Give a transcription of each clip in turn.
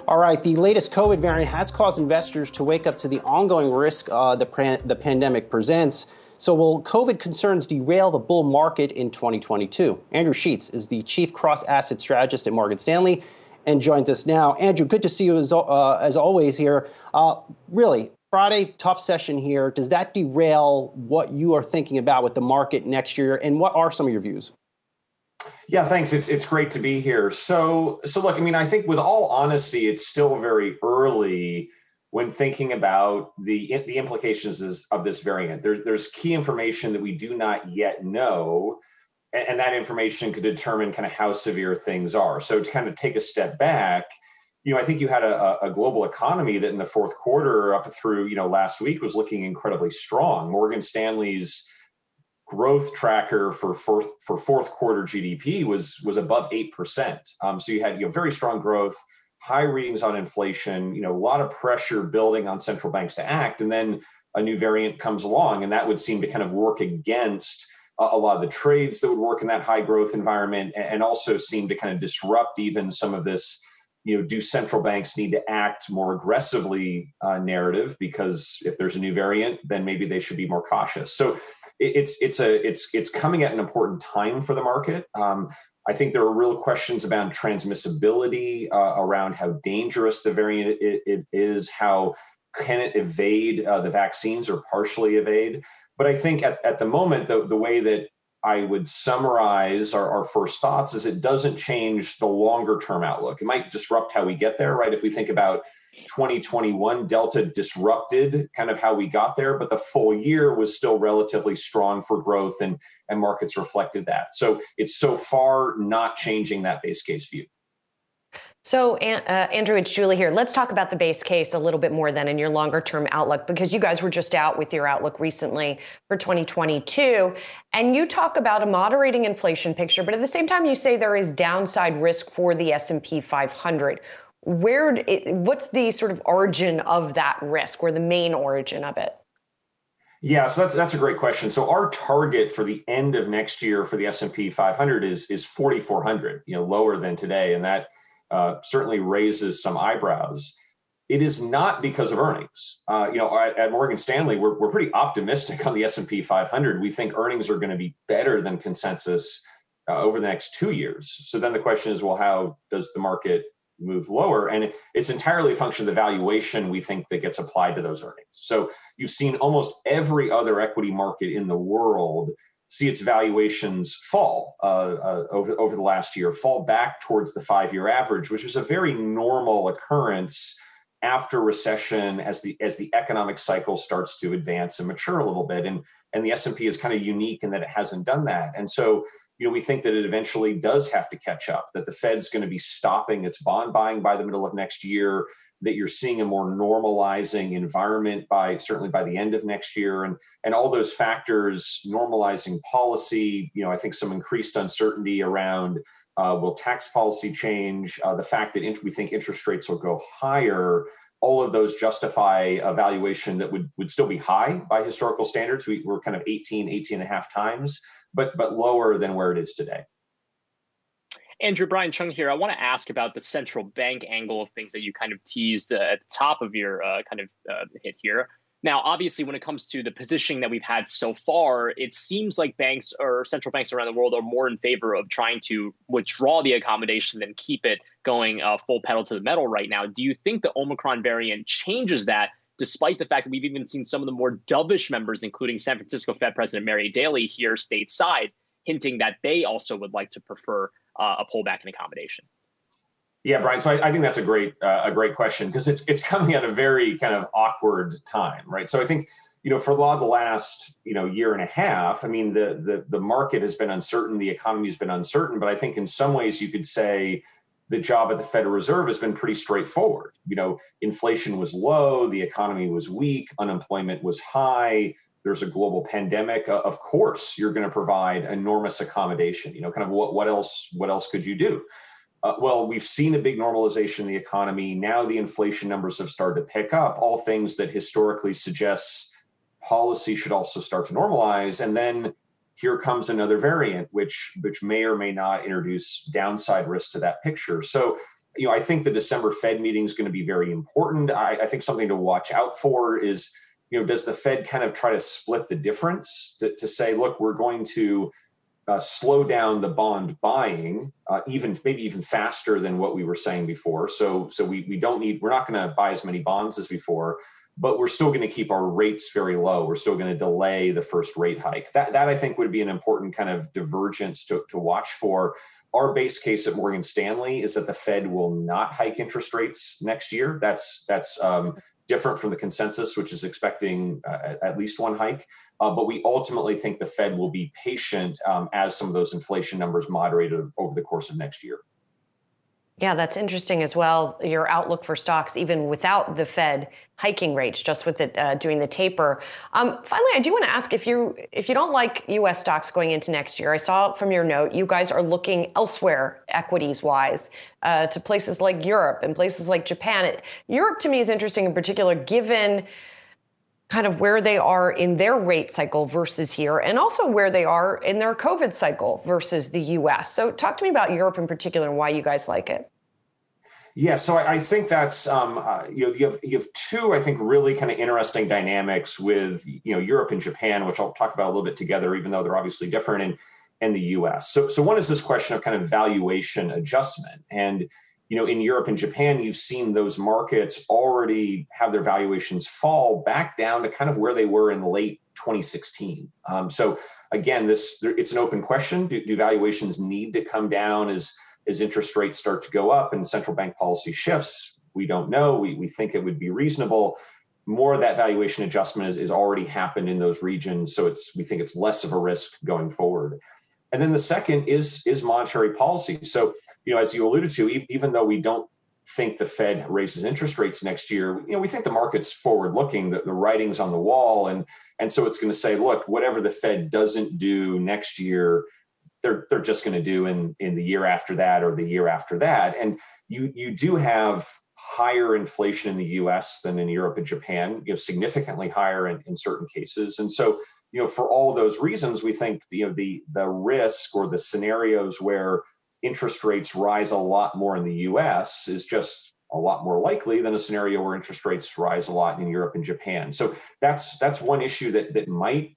All right, the latest COVID variant has caused investors to wake up to the ongoing risk the pandemic presents. So will COVID concerns derail the bull market in 2022? Andrew Sheets is the Chief Cross-Asset Strategist at Morgan Stanley and joins us now. Andrew, good to see you as always here. Really, Friday, tough session here. Does that derail what you are thinking about with the market next year? And what are some of your views? Yeah, thanks. It's great to be here. So look, I mean, I think with all honesty, it's still very early when thinking about the implications of this variant. There's key information that we do not yet know, and that information could determine kind of how severe things are. So to kind of take a step back, I think you had a global economy that in the fourth quarter up through, last week was looking incredibly strong. Morgan Stanley's growth tracker for fourth quarter GDP was above 8%. So you had very strong growth, high readings on inflation, a lot of pressure building on central banks to act, and then a new variant comes along, and that would seem to kind of work against a lot of the trades that would work in that high growth environment, and also seem to kind of disrupt even some of this, do central banks need to act more aggressively narrative, because if there's a new variant, then maybe they should be more cautious. So it's coming at an important time for the market. I think there are real questions about transmissibility, around how dangerous the variant it is, how can it evade the vaccines or partially evade. But I think at the moment, the way that I would summarize our first thoughts is it doesn't change the longer term outlook. It might disrupt how we get there, right? If we think about 2021, Delta disrupted kind of how we got there, but the full year was still relatively strong for growth, and markets reflected that. So it's so far not changing that base case view. So, Andrew, it's Julie here. Let's talk about the base case a little bit more then in your longer term outlook, because you guys were just out with your outlook recently for 2022. And you talk about a moderating inflation picture, but at the same time, you say there is downside risk for the S&P 500. What's the sort of origin of that risk, or the main origin of it? Yeah, so that's a great question. So our target for the end of next year for the S&P 500 is 4,400, lower than today. And that certainly raises some eyebrows. It is not because of earnings. At Morgan Stanley, we're pretty optimistic on the S&P 500. We think earnings are going to be better than consensus over the next 2 years. So then the question is, well, how does the market move lower? And it's entirely a function of the valuation we think that gets applied to those earnings. So you've seen almost every other equity market in the world see its valuations fall over the last year, fall back towards the 5-year average, which is a very normal occurrence after recession as the economic cycle starts to advance and mature a little bit. And the S&P is kind of unique in that it hasn't done that. And so we think that it eventually does have to catch up, that the Fed's going to be stopping its bond buying by the middle of next year, that you're seeing a more normalizing environment certainly by the end of next year. And all those factors, normalizing policy, I think some increased uncertainty around will tax policy change, the fact that we think interest rates will go higher, all of those justify a valuation that would still be high by historical standards. We're kind of 18 and a half times, but lower than where it is today. Andrew, Brian Chung here. I want to ask about the central bank angle of things that you kind of teased at the top of your hit here. Now, obviously, when it comes to the positioning that we've had so far, it seems like banks or central banks around the world are more in favor of trying to withdraw the accommodation than keep it going full pedal to the metal right now. Do you think the Omicron variant changes that, despite the fact that we've even seen some of the more dovish members, including San Francisco Fed President Mary Daly here stateside, hinting that they also would like to prefer a pullback in accommodation? Yeah, Brian. So I think that's a great question, because it's coming at a very kind of awkward time, right? So I think for a lot of the last year and a half, I mean the market has been uncertain, the economy has been uncertain, but I think in some ways you could say the job of the Federal Reserve has been pretty straightforward. Inflation was low, the economy was weak, unemployment was high. There's a global pandemic. Of course, you're going to provide enormous accommodation. Kind of what else could you do? Well, we've seen a big normalization in the economy. Now the inflation numbers have started to pick up, all things that historically suggests policy should also start to normalize. And then here comes another variant, which may or may not introduce downside risk to that picture. So I think the December Fed meeting is going to be very important. I think something to watch out for is, does the Fed kind of try to split the difference to say, look, we're going to slow down the bond buying, maybe even faster than what we were saying before. So we're not going to buy as many bonds as before, but we're still going to keep our rates very low. We're still going to delay the first rate hike. That I think would be an important kind of divergence to watch for. Our base case at Morgan Stanley is that the Fed will not hike interest rates next year. That's different from the consensus, which is expecting at least one hike. But we ultimately think the Fed will be patient as some of those inflation numbers moderate over the course of next year. Yeah, that's interesting as well. Your outlook for stocks, even without the Fed hiking rates, just with it doing the taper. Finally, I do want to ask if you don't like U.S. stocks going into next year. I saw from your note you guys are looking elsewhere, equities-wise, to places like Europe and places like Japan. Europe, to me, is interesting in particular, given kind of where they are in their rate cycle versus here, and also where they are in their COVID cycle versus the U.S. So talk to me about Europe in particular and why you guys like it. Yeah, so I think that's you have two, I think, really kind of interesting dynamics with Europe and Japan, which I'll talk about a little bit together, even though they're obviously different, and the U.S. So one is this question of kind of valuation adjustment, and in Europe and Japan, you've seen those markets already have their valuations fall back down to kind of where they were in late 2016. So again, it's an open question. Do valuations need to come down as interest rates start to go up and central bank policy shifts? We don't know. We think it would be reasonable. More of that valuation adjustment is already happened in those regions. So we think it's less of a risk going forward. And then the second is monetary policy. So, as you alluded to, even though we don't think the Fed raises interest rates next year, we think the market's forward-looking, the writing's on the wall, and so it's going to say, look, whatever the Fed doesn't do next year, they're just going to do in the year after that or the year after that. And you do have higher inflation in the U.S. than in Europe and Japan, significantly higher in certain cases, and so. For all those reasons, we think the risk or the scenarios where interest rates rise a lot more in the U.S. is just a lot more likely than a scenario where interest rates rise a lot in Europe and Japan. So that's one issue that might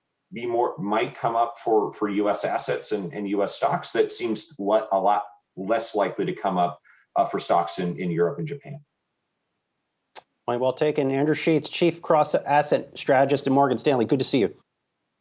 come up for U.S. assets and U.S. stocks that seems a lot less likely to come up for stocks in Europe and Japan. Well taken. Andrew Sheets, Chief Cross Asset Strategist at Morgan Stanley. Good to see you.